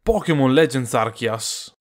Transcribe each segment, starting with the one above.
Pokémon Legends Arceus.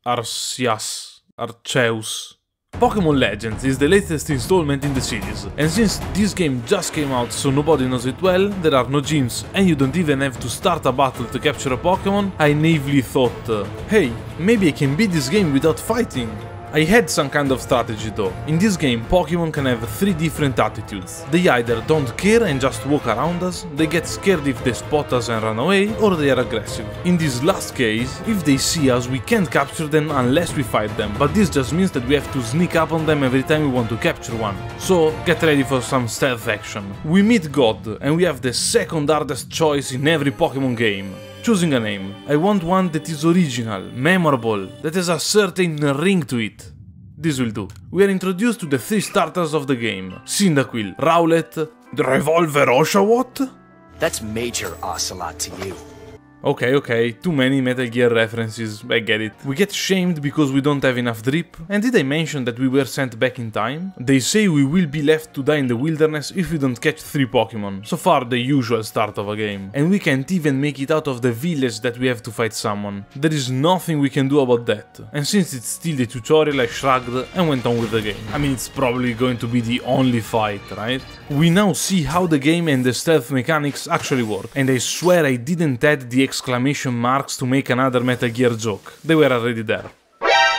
Pokémon Legends is the latest installment in the series, and since this game just came out so nobody knows it well, there are no gyms and you don't even have to start a battle to capture a Pokémon, I naively thought, hey, maybe I can beat this game without fighting. I had some kind of strategy though. In this game, Pokémon can have 3 different attitudes. They either don't care and just walk around us, they get scared if they spot us and run away, or they are aggressive. In this last case, if they see us, we can't capture them unless we fight them, but this just means that we have to sneak up on them every time we want to capture one. So, get ready for some stealth action. We meet God, and we have the second hardest choice in every Pokémon game. Choosing a name. I want one that is original, memorable, that has a certain ring to it. This will do. We are introduced to the 3 starters of the game. Cyndaquil, Rowlet, the Revolver Oshawott? That's Major Ocelot to you. Okay, too many Metal Gear references, I get it. We get shamed because we don't have enough drip, and did I mention that we were sent back in time? They say we will be left to die in the wilderness if we don't catch 3 Pokémon, so far the usual start of a game. And we can't even make it out of the village that we have to fight someone. There is nothing we can do about that, and since it's still the tutorial I shrugged and went on with the game. I mean, it's probably going to be the only fight, right? We now see how the game and the stealth mechanics actually work, and I swear I didn't add the exclamation marks to make another Metal Gear joke, they were already there.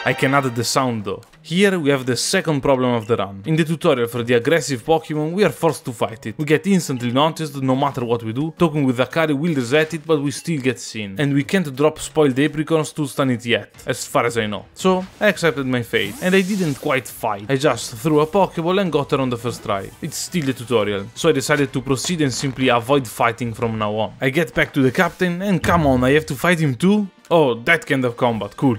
I can add the sound though. Here we have the second problem of the run. In the tutorial for the aggressive Pokémon, we are forced to fight it. We get instantly noticed no matter what we do, talking with Akari will reset it but we still get seen. And we can't drop spoiled apricorns to stun it yet, as far as I know. So, I accepted my fate, and I didn't quite fight. I just threw a Pokéball and got her on the first try. It's still the tutorial, so I decided to proceed and simply avoid fighting from now on. I get back to the captain and come on, I have to fight him too? Oh, that kind of combat, cool.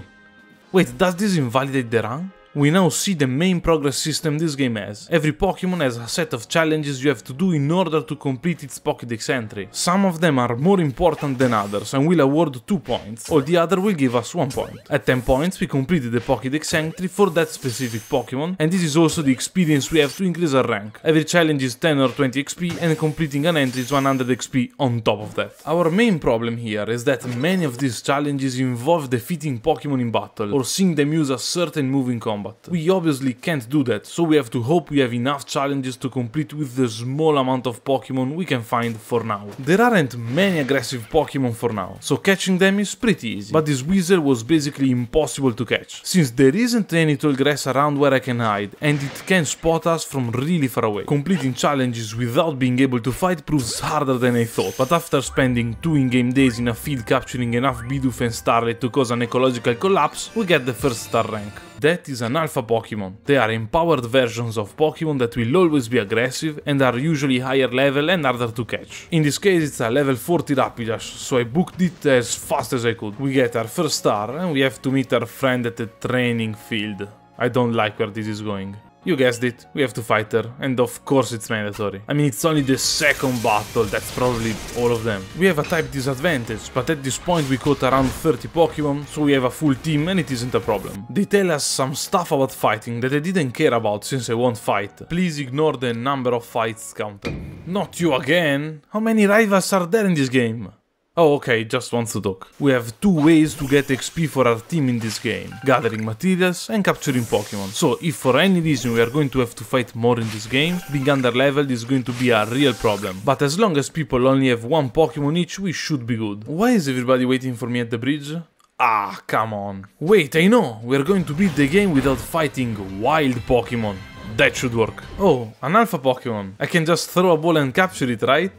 Wait, does this invalidate the run? We now see the main progress system this game has. Every Pokémon has a set of challenges you have to do in order to complete its Pokédex entry. Some of them are more important than others and will award 2 points, while the other will give us 1 point. At 10 points we completed the Pokédex entry for that specific Pokémon, and this is also the experience we have to increase our rank. Every challenge is 10 or 20 XP and completing an entry is 100 XP on top of that. Our main problem here is that many of these challenges involve defeating Pokémon in battle, or seeing them use a certain move in combat. We obviously can't do that, so we have to hope we have enough challenges to complete with the small amount of Pokémon we can find for now. There aren't many aggressive Pokémon for now, so catching them is pretty easy, but this Weasel was basically impossible to catch, since there isn't any tall grass around where I can hide, and it can spot us from really far away. Completing challenges without being able to fight proves harder than I thought, but after spending 2 in-game days in a field capturing enough Bidoof and Starlight to cause an ecological collapse, we get the first star rank. That is an alpha Pokémon. They are empowered versions of Pokémon that will always be aggressive and are usually higher level and harder to catch. In this case it's a level 40 Rapidash, so I booked it as fast as I could. We get our first star and we have to meet our friend at the training field. I don't like where this is going. You guessed it, we have to fight her, and of course it's mandatory. I mean, it's only the second battle, that's probably all of them. We have a type disadvantage, but at this point we caught around 30 Pokémon, so we have a full team and it isn't a problem. They tell us some stuff about fighting that I didn't care about since I won't fight. Please ignore the number of fights counter. Not you again? How many rivals are there in this game? Oh, okay, just wants to talk. We have 2 ways to get XP for our team in this game: gathering materials and capturing Pokémon. So, if for any reason we are going to have to fight more in this game, being under-leveled is going to be a real problem. But as long as people only have 1 Pokémon each, we should be good. Why is everybody waiting for me at the bridge? Ah, come on. Wait, I know! We are going to beat the game without fighting wild Pokémon. That should work. Oh, an alpha Pokémon. I can just throw a ball and capture it, right?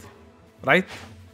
Right?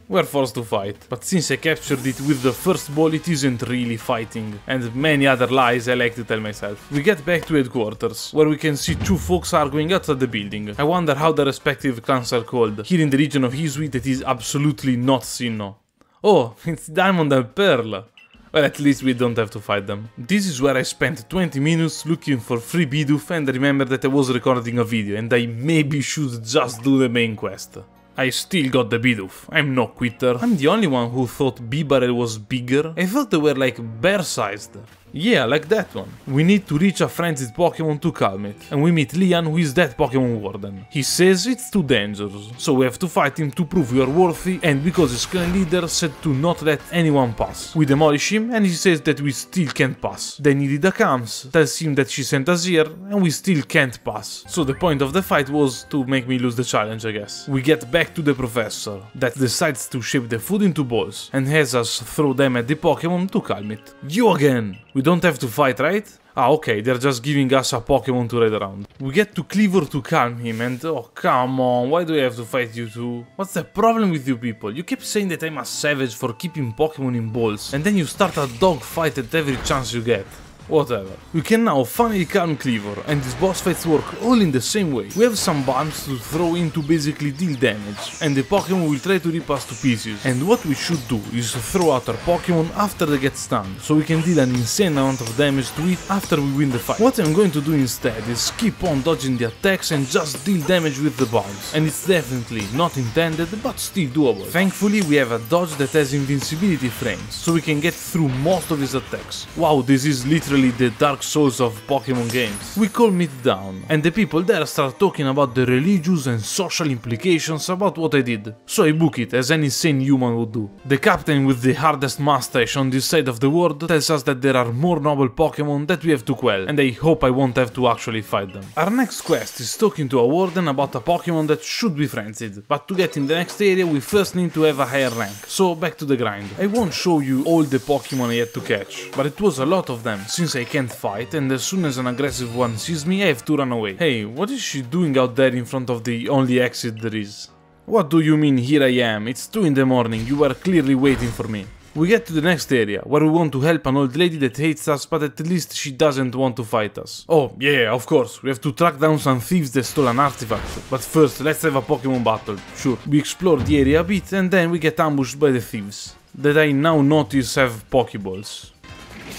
We're forced to fight, but since I captured it with the first ball it isn't really fighting, and many other lies I like to tell myself. We get back to headquarters, where we can see 2 folks arguing outside the building. I wonder how the respective clans are called. Here in the region of Hisui that is absolutely not Sinnoh. Oh, it's Diamond and Pearl. Well, at least we don't have to fight them. This is where I spent 20 minutes looking for free Bidoof and remembered that I was recording a video and I maybe should just do the main quest. I still got the Bidoof, I'm no quitter. I'm the only one who thought Bibarel was bigger. I thought they were like bear-sized. Yeah, like that one. We need to reach a frenzied Pokemon to calm it, and we meet Lian, who is that Pokemon warden. He says it's too dangerous, so we have to fight him to prove we are worthy, and because his clan leader said to not let anyone pass. We demolish him, and he says that we still can't pass. Then Irida comes, tells him that she sent us here, and we still can't pass. So the point of the fight was to make me lose the challenge, I guess. We get back to the professor, that decides to shape the food into balls, and has us throw them at the Pokemon to calm it. You again! We don't have to fight, right? Ah, okay, they're just giving us a Pokemon to ride around. We get to Cleaver to calm him, and oh, come on, why do we have to fight you two? What's the problem with you people? You keep saying that I'm a savage for keeping Pokemon in balls, and then you start a dog fight at every chance you get. Whatever. We can now finally calm Cleaver, and these boss fights work all in the same way. We have some bombs to throw in to basically deal damage, and the Pokemon will try to rip us to pieces. And what we should do is throw out our Pokemon after they get stunned, so we can deal an insane amount of damage to it after we win the fight. What I'm going to do instead is keep on dodging the attacks and just deal damage with the bombs. And it's definitely not intended, but still doable. Thankfully we have a dodge that has invincibility frames, so we can get through most of his attacks. Wow, this is literally the Dark Souls of Pokemon games. We calm it down, and the people there start talking about the religious and social implications about what I did. So I book it, as any sane human would do. The captain with the hardest mustache on this side of the world tells us that there are more noble Pokemon that we have to quell, and I hope I won't have to actually fight them. Our next quest is talking to a warden about a Pokemon that should be frenzied, but to get in the next area we first need to have a higher rank, so back to the grind. I won't show you all the Pokemon I had to catch, but it was a lot of them, since I can't fight, and as soon as an aggressive one sees me, I have to run away. Hey, what is she doing out there in front of the only exit there is? What do you mean here I am? It's 2 in the morning, you were clearly waiting for me. We get to the next area, where we want to help an old lady that hates us, but at least she doesn't want to fight us. Oh, yeah, of course, we have to track down some thieves that stole an artifact. But first, let's have a Pokemon battle. Sure, we explore the area a bit, and then we get ambushed by the thieves, that I now notice have Pokeballs.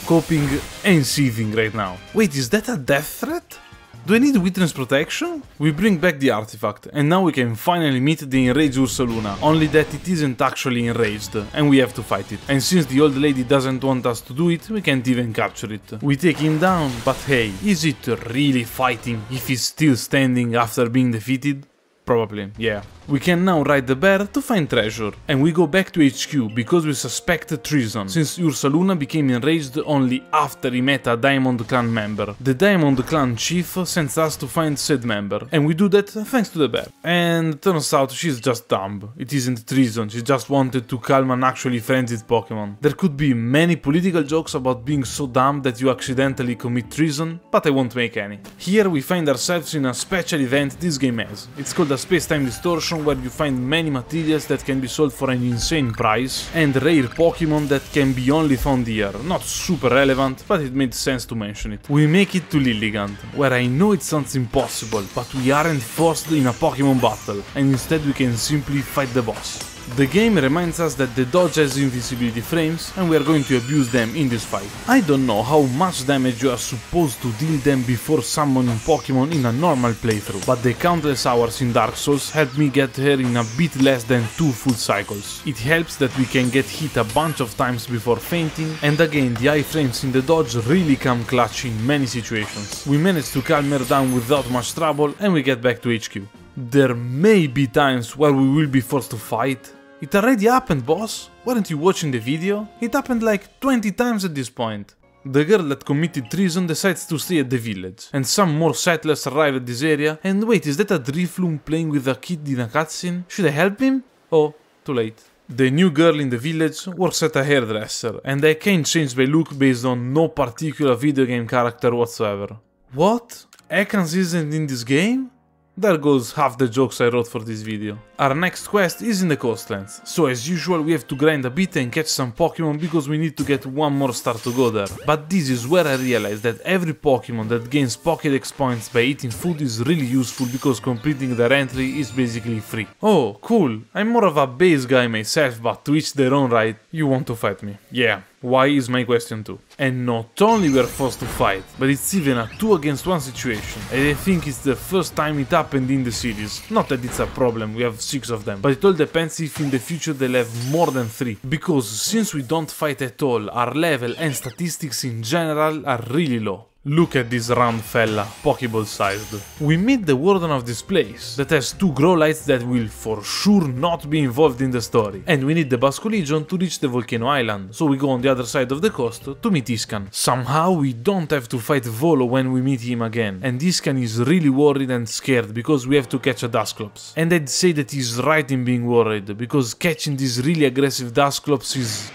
Coping and seething right now. Wait, is that a death threat? Do I need witness protection? We bring back the artifact, and now we can finally meet the enraged Ursaluna, only that it isn't actually enraged, and we have to fight it. And since the old lady doesn't want us to do it, we can't even capture it. We take him down, but hey, is it really fighting if he's still standing after being defeated? Probably, yeah. We can now ride the bear to find treasure, and we go back to HQ because we suspect treason, since Ursaluna became enraged only after he met a Diamond Clan member. The Diamond Clan chief sends us to find said member, and we do that thanks to the bear. And turns out she's just dumb. It isn't treason, she just wanted to calm an actually frenzied Pokemon. There could be many political jokes about being so dumb that you accidentally commit treason, but I won't make any. Here we find ourselves in a special event this game has. It's called a Space-Time Distortion, where you find many materials that can be sold for an insane price, and rare Pokemon that can be only found here. Not super relevant, but it made sense to mention it. We make it to Lilligant, where I know it sounds impossible, but we aren't forced in a Pokemon battle, and instead we can simply fight the boss. The game reminds us that the dodge has invisibility frames, and we are going to abuse them in this fight. I don't know how much damage you are supposed to deal them before summoning Pokemon in a normal playthrough, but the countless hours in Dark Souls helped me get here in a bit less than 2 full cycles. It helps that we can get hit a bunch of times before fainting, and again the iframes in the dodge really come clutch in many situations. We manage to calm her down without much trouble, and we get back to HQ. There may be times where we will be forced to fight. It already happened, boss. Weren't you watching the video? It happened like 20 times at this point. The girl that committed treason decides to stay at the village, and some more settlers arrive at this area. And wait, is that a Drifloon playing with a kid in a cutscene? Should I help him? Oh, too late. The new girl in the village works at a hairdresser, and I can't change my look based on no particular video game character whatsoever. What? Ekans isn't in this game? There goes half the jokes I wrote for this video. Our next quest is in the coastlands, so as usual we have to grind a bit and catch some Pokemon because we need to get one more star to go there. But this is where I realized that every Pokemon that gains Pokédex points by eating food is really useful because completing their entry is basically free. Oh, cool, I'm more of a base guy myself, but to each their own right. You want to fight me? Yeah. Why is my question too. And not only we're forced to fight, but it's even a 2 against 1 situation. And I think it's the first time it happened in the series. Not that it's a problem, we have 6 of them. But it all depends if in the future they'll have more than 3. Because since we don't fight at all, our level and statistics in general are really low. Look at this round fella, Pokeball sized. We meet the warden of this place, that has 2 Growlites that will for sure not be involved in the story. And we need the Basculegion to reach the Volcano Island, so we go on the other side of the coast to meet Iscan. Somehow we don't have to fight Volo when we meet him again, and Iscan is really worried and scared because we have to catch a Dusclops. And I'd say that he's right in being worried, because catching these really aggressive Dusclops is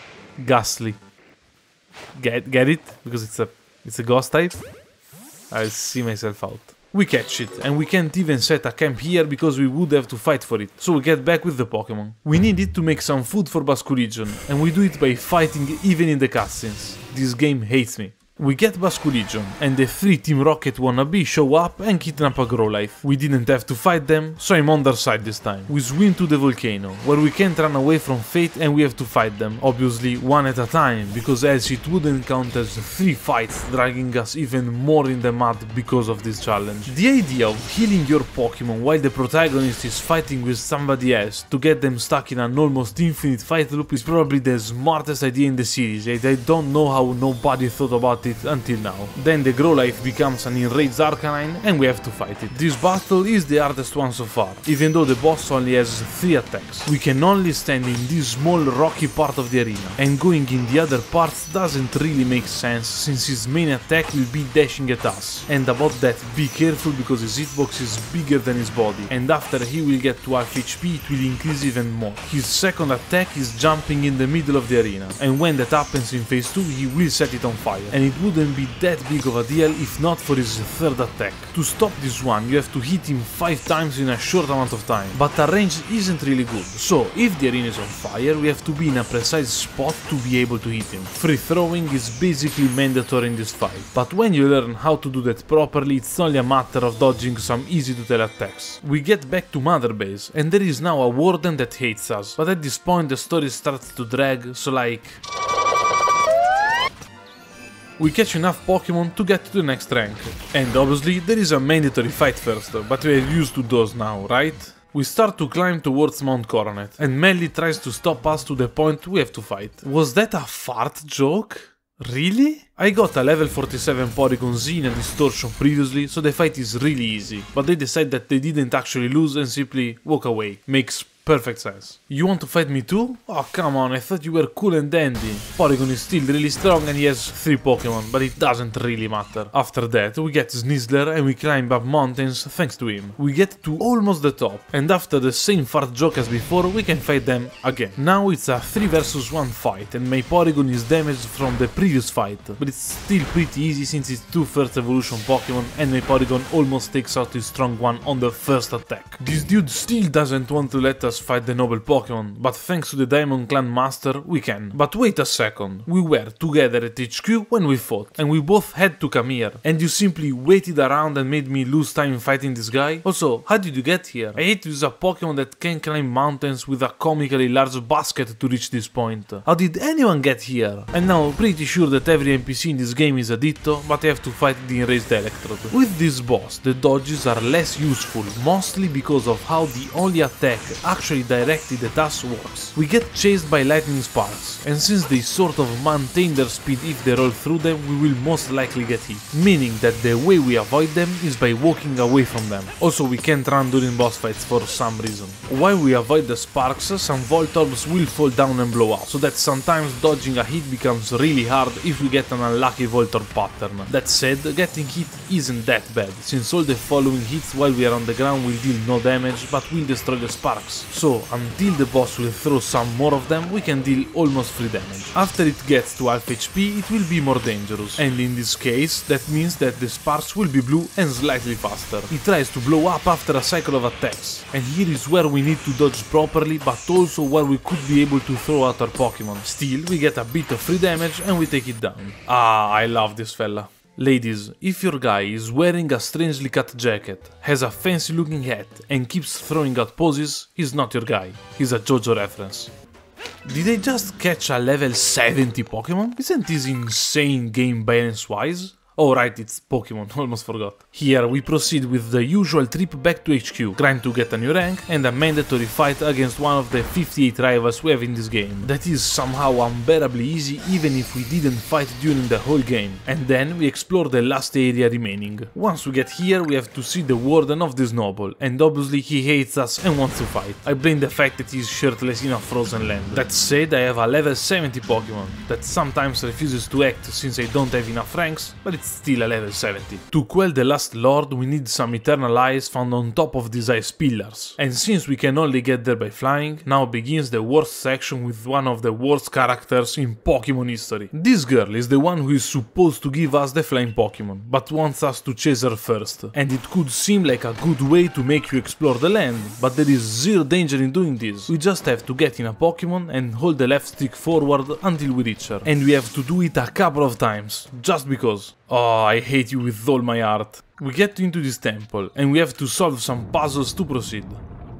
ghastly. Get it? Because it's a ghost type? I'll see myself out. We catch it, and we can't even set a camp here because we would have to fight for it, so we get back with the Pokemon. We need it to make some food for Basculegion, and we do it by fighting even in the cutscenes. This game hates me. We get Basculegion, and the 3 Team Rocket wannabe show up and kidnap a Growlithe. We didn't have to fight them, so I'm on their side this time. We swim to the volcano, where we can't run away from fate and we have to fight them, obviously one at a time, because else it wouldn't count as 3 fights, dragging us even more in the mud because of this challenge. The idea of healing your Pokemon while the protagonist is fighting with somebody else to get them stuck in an almost infinite fight loop is probably the smartest idea in the series, and I don't know how nobody thought about it until now. Then the Growlithe becomes an enraged Arcanine and we have to fight it. This battle is the hardest one so far, even though the boss only has 3 attacks. We can only stand in this small rocky part of the arena, and going in the other parts doesn't really make sense since his main attack will be dashing at us. And about that, be careful because his hitbox is bigger than his body, and after he will get to half HP it will increase even more. His second attack is jumping in the middle of the arena, and when that happens in phase 2 he will set it on fire, and it wouldn't be that big of a deal if not for his third attack. To stop this one you have to hit him 5 times in a short amount of time, but our range isn't really good, so if the arena is on fire we have to be in a precise spot to be able to hit him. Free throwing is basically mandatory in this fight, but when you learn how to do that properly it's only a matter of dodging some easy to tell attacks. We get back to Mother Base and there is now a warden that hates us, but at this point the story starts to drag, so like... We catch enough Pokemon to get to the next rank. And obviously there is a mandatory fight first, but we are used to those now, right? We start to climb towards Mount Coronet, and Melly tries to stop us to the point we have to fight. Was that a fart joke? Really? I got a level 47 Porygon Z in a Distortion previously, so the fight is really easy, but they decide that they didn't actually lose and simply walk away. Makes perfect sense. You want to fight me too? Oh come on, I thought you were cool and dandy. Porygon is still really strong and he has 3 Pokemon, but it doesn't really matter. After that, we get Snizzler and we climb up mountains thanks to him. We get to almost the top, and after the same fart joke as before, we can fight them again. Now it's a 3 vs 1 fight, and my Porygon is damaged from the previous fight, but it's still pretty easy since it's 2 first evolution Pokemon and my Porygon almost takes out his strong one on the first attack. This dude still doesn't want to let us fight the noble Pokemon, but thanks to the Diamond Clan Master we can. But wait a second, we were together at HQ when we fought, and we both had to come here, and you simply waited around and made me lose time fighting this guy? Also, how did you get here? I hate to use a Pokemon that can climb mountains with a comically large basket to reach this point. How did anyone get here? And now pretty sure that every NPC in this game is a Ditto, but I have to fight the enraged Electrode. With this boss, the dodges are less useful, mostly because of how the only attack actually directed at us works. We get chased by lightning sparks, and since they sort of maintain their speed if they roll through them, we will most likely get hit, meaning that the way we avoid them is by walking away from them. Also, we can't run during boss fights for some reason. While we avoid the sparks, some Voltorbs will fall down and blow up, so that sometimes dodging a hit becomes really hard if we get an unlucky Voltorb pattern. That said, getting hit isn't that bad, since all the following hits while we are on the ground will deal no damage but will destroy the sparks. So, until the boss will throw some more of them, we can deal almost free damage. After it gets to half HP, it will be more dangerous, and in this case, that means that the sparks will be blue and slightly faster. It tries to blow up after a cycle of attacks, and here is where we need to dodge properly, but also where we could be able to throw out our Pokemon. Still, we get a bit of free damage and we take it down. Ah, I love this fella. Ladies, if your guy is wearing a strangely cut jacket, has a fancy looking hat and keeps throwing out poses, he's not your guy. He's a JoJo reference. Did I just catch a level 70 Pokemon? Isn't this insane game balance wise? Oh right, it's Pokemon, almost forgot. Here we proceed with the usual trip back to HQ, grind to get a new rank, and a mandatory fight against one of the 58 rivals we have in this game. That is somehow unbearably easy even if we didn't fight during the whole game. And then we explore the last area remaining. Once we get here we have to see the warden of this noble, and obviously he hates us and wants to fight. I blame the fact that he's shirtless in a frozen land. That said, I have a level 70 Pokemon that sometimes refuses to act since I don't have enough ranks, but it's still a level 70. To quell the last lord we need some eternal eyes found on top of these ice pillars, and since we can only get there by flying, now begins the worst section with one of the worst characters in Pokemon history. This girl is the one who is supposed to give us the flying Pokemon, but wants us to chase her first, and it could seem like a good way to make you explore the land, but there is zero danger in doing this. We just have to get in a Pokemon and hold the left stick forward until we reach her, and we have to do it a couple of times, just because. Oh, I hate you with all my heart. We get into this temple, and we have to solve some puzzles to proceed.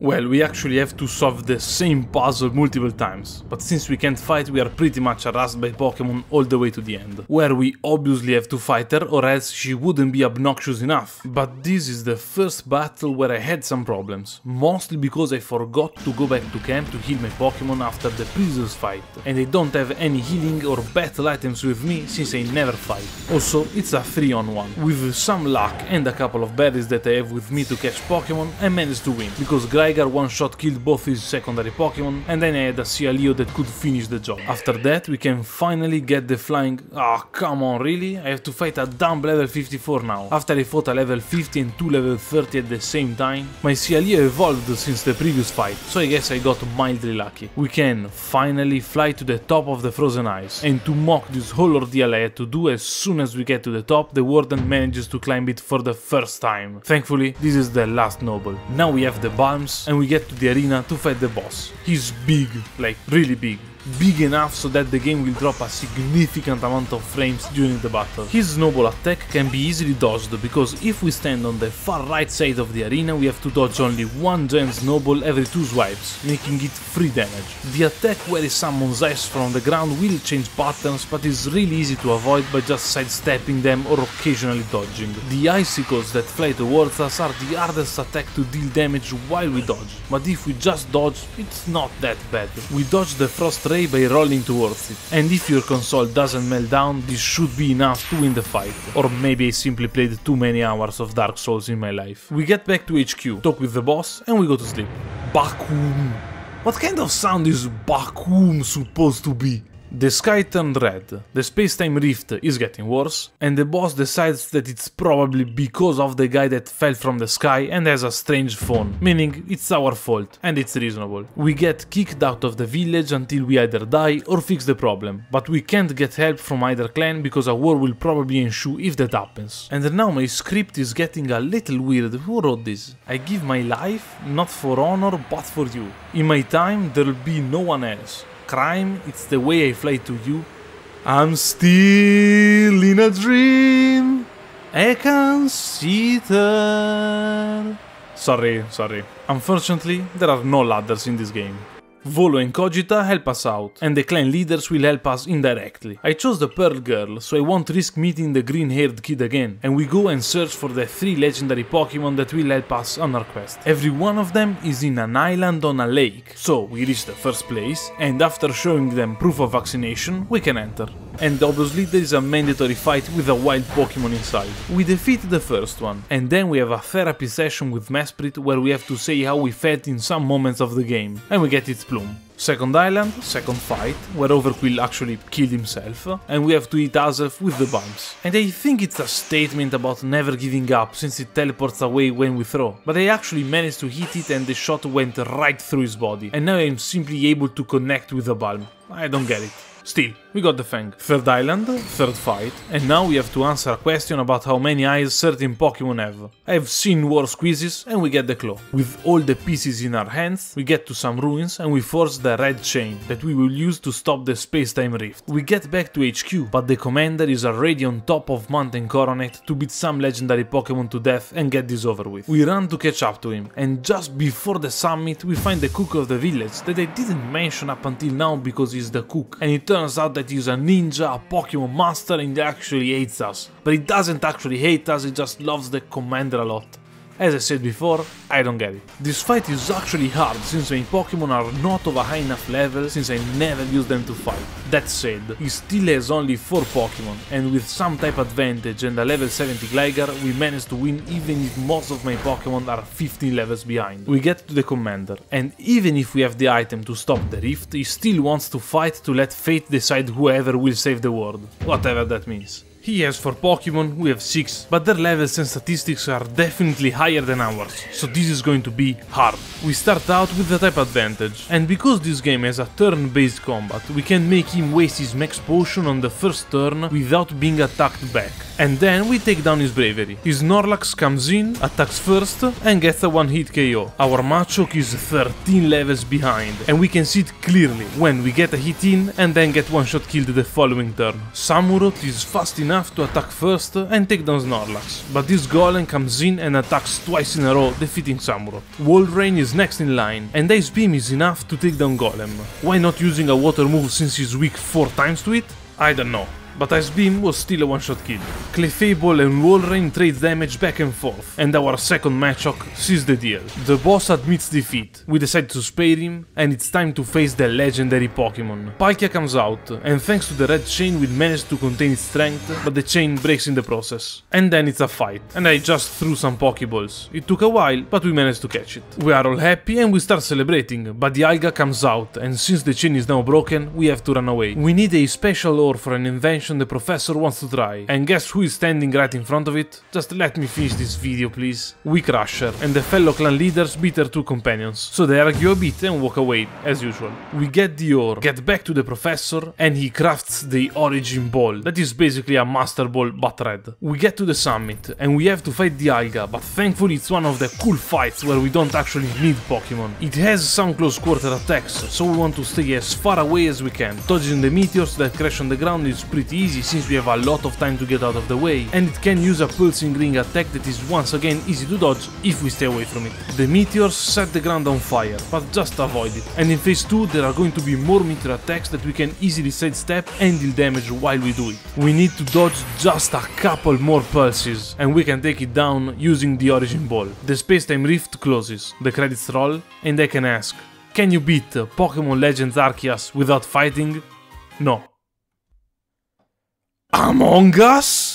Well, we actually have to solve the same puzzle multiple times, but since we can't fight we are pretty much harassed by Pokemon all the way to the end, where we obviously have to fight her or else she wouldn't be obnoxious enough. But this is the first battle where I had some problems, mostly because I forgot to go back to camp to heal my Pokemon after the previous fight, and I don't have any healing or battle items with me since I never fight. Also, it's a 3-on-1. With some luck and a couple of berries that I have with me to catch Pokemon, I managed to win, because Gligar one-shot killed both his secondary Pokemon, and then I had a Cialeo that could finish the job. After that we can finally get the flying... Ah, come on, really? I have to fight a dumb level 54 now, after I fought a level 50 and 2 level 30 at the same time? My Cialeo evolved since the previous fight, so I guess I got mildly lucky. We can finally fly to the top of the frozen ice, and to mock this whole ordeal I had to do, as soon as we get to the top, the warden manages to climb it for the first time. Thankfully, this is the last noble. Now we have the Balms, and we get to the arena to fight the boss. He's big, like really big. Big enough so that the game will drop a significant amount of frames during the battle. His snowball attack can be easily dodged, because if we stand on the far right side of the arena we have to dodge only one giant snowball every 2 swipes, making it 3 damage. The attack where he summons ice from the ground will change patterns, but is really easy to avoid by just sidestepping them or occasionally dodging. The icicles that fly towards us are the hardest attack to deal damage while we dodge, but if we just dodge, it's not that bad. We dodge the frost ray by rolling towards it, and if your console doesn't melt down, this should be enough to win the fight. Or maybe I simply played too many hours of Dark Souls in my life. We get back to HQ, talk with the boss, and we go to sleep. Bakum. What kind of sound is Bakum supposed to be? The sky turned red, the space-time rift is getting worse, and the boss decides that it's probably because of the guy that fell from the sky and has a strange phone, meaning it's our fault, and it's reasonable. We get kicked out of the village until we either die or fix the problem, but we can't get help from either clan because a war will probably ensue if that happens. And now my script is getting a little weird. Who wrote this? I give my life, not for honor, but for you. In my time, there'll be no one else. Crime, it's the way I fly to you. I'm still in a dream. I can see her. Sorry. Unfortunately, there are no ladders in this game. Volo and Kogita help us out, and the clan leaders will help us indirectly. I chose the Pearl Girl, so I won't risk meeting the green-haired kid again, and we go and search for the 3 legendary Pokemon that will help us on our quest. Every one of them is in an island on a lake, so we reach the first place, and after showing them proof of vaccination, we can enter. And obviously there is a mandatory fight with a wild Pokemon inside. We defeat the first one, and then we have a therapy session with Mesprit where we have to say how we felt in some moments of the game, and we get its plume. Second island, second fight, where Overquill actually killed himself, and we have to eat Azelf with the Balms. And I think it's a statement about never giving up since it teleports away when we throw, but I actually managed to hit it and the shot went right through his body, and now I'm simply able to connect with the Balm. I don't get it. Still, we got the Fang. Third island, third fight, and now we have to answer a question about how many eyes certain Pokemon have. I've seen worse quizzes and we get the Claw. With all the pieces in our hands, we get to some ruins and we force the red chain that we will use to stop the space-time rift. We get back to HQ, but the commander is already on top of Mountain Coronet to beat some legendary Pokemon to death and get this over with. We run to catch up to him, and just before the summit we find the cook of the village that I didn't mention up until now because he's the cook, and it turns out that he's a ninja, a Pokemon master, and he actually hates us. But he doesn't actually hate us, he just loves the commander a lot. As I said before, I don't get it. This fight is actually hard since my Pokemon are not of a high enough level since I never used them to fight. That said, he still has only 4 Pokemon, and with some type advantage and a level 70 Gligar, we managed to win even if most of my Pokemon are 15 levels behind. We get to the commander, and even if we have the item to stop the rift, he still wants to fight to let fate decide whoever will save the world, whatever that means. He has 4 Pokemon, we have 6, but their levels and statistics are definitely higher than ours, so this is going to be hard. We start out with the type advantage, and because this game has a turn-based combat, we can make him waste his max potion on the first turn without being attacked back. And then we take down his bravery. His Snorlax comes in, attacks first, and gets a one-hit KO. Our Machoke is 13 levels behind, and we can see it clearly when we get a hit in and then get one-shot killed the following turn. Samurott is fast enough to attack first and take down Snorlax, but this Golem comes in and attacks twice in a row, defeating Samurott. Walrein is next in line, and Ice Beam is enough to take down Golem. Why not using a water move since he's weak 4 times to it? I don't know. But Ice Beam was still a one-shot kill. Clefable and Walrein trade damage back and forth, and our second Machoke sees the deal. The boss admits defeat, we decide to spare him, and it's time to face the legendary Pokemon. Palkia comes out, and thanks to the red chain we managed to contain its strength, but the chain breaks in the process. And then it's a fight, and I just threw some Pokeballs. It took a while, but we managed to catch it. We are all happy and we start celebrating, but the Dialga comes out, and since the chain is now broken, we have to run away. We need a special ore for an invention the professor wants to try, and guess who is standing right in front of it? Just let me finish this video, please. Weakrusher and the fellow clan leaders beat their 2 companions, so they argue a bit and walk away, as usual. We get the ore, get back to the professor, and he crafts the Origin Ball, that is basically a Master Ball but red. We get to the summit, and we have to fight the Dialga, but thankfully it's one of the cool fights where we don't actually need Pokemon. It has some close quarter attacks, so we want to stay as far away as we can. Dodging the meteors that crash on the ground is pretty easy since we have a lot of time to get out of the way, and it can use a pulsing ring attack that is once again easy to dodge if we stay away from it. The meteors set the ground on fire, but just avoid it, and in phase 2 there are going to be more meteor attacks that we can easily sidestep and deal damage while we do it. We need to dodge just a couple more pulses, and we can take it down using the Origin Ball. The space-time rift closes, the credits roll, and I can ask, can you beat Pokemon Legends Arceus without fighting? No. Among Us?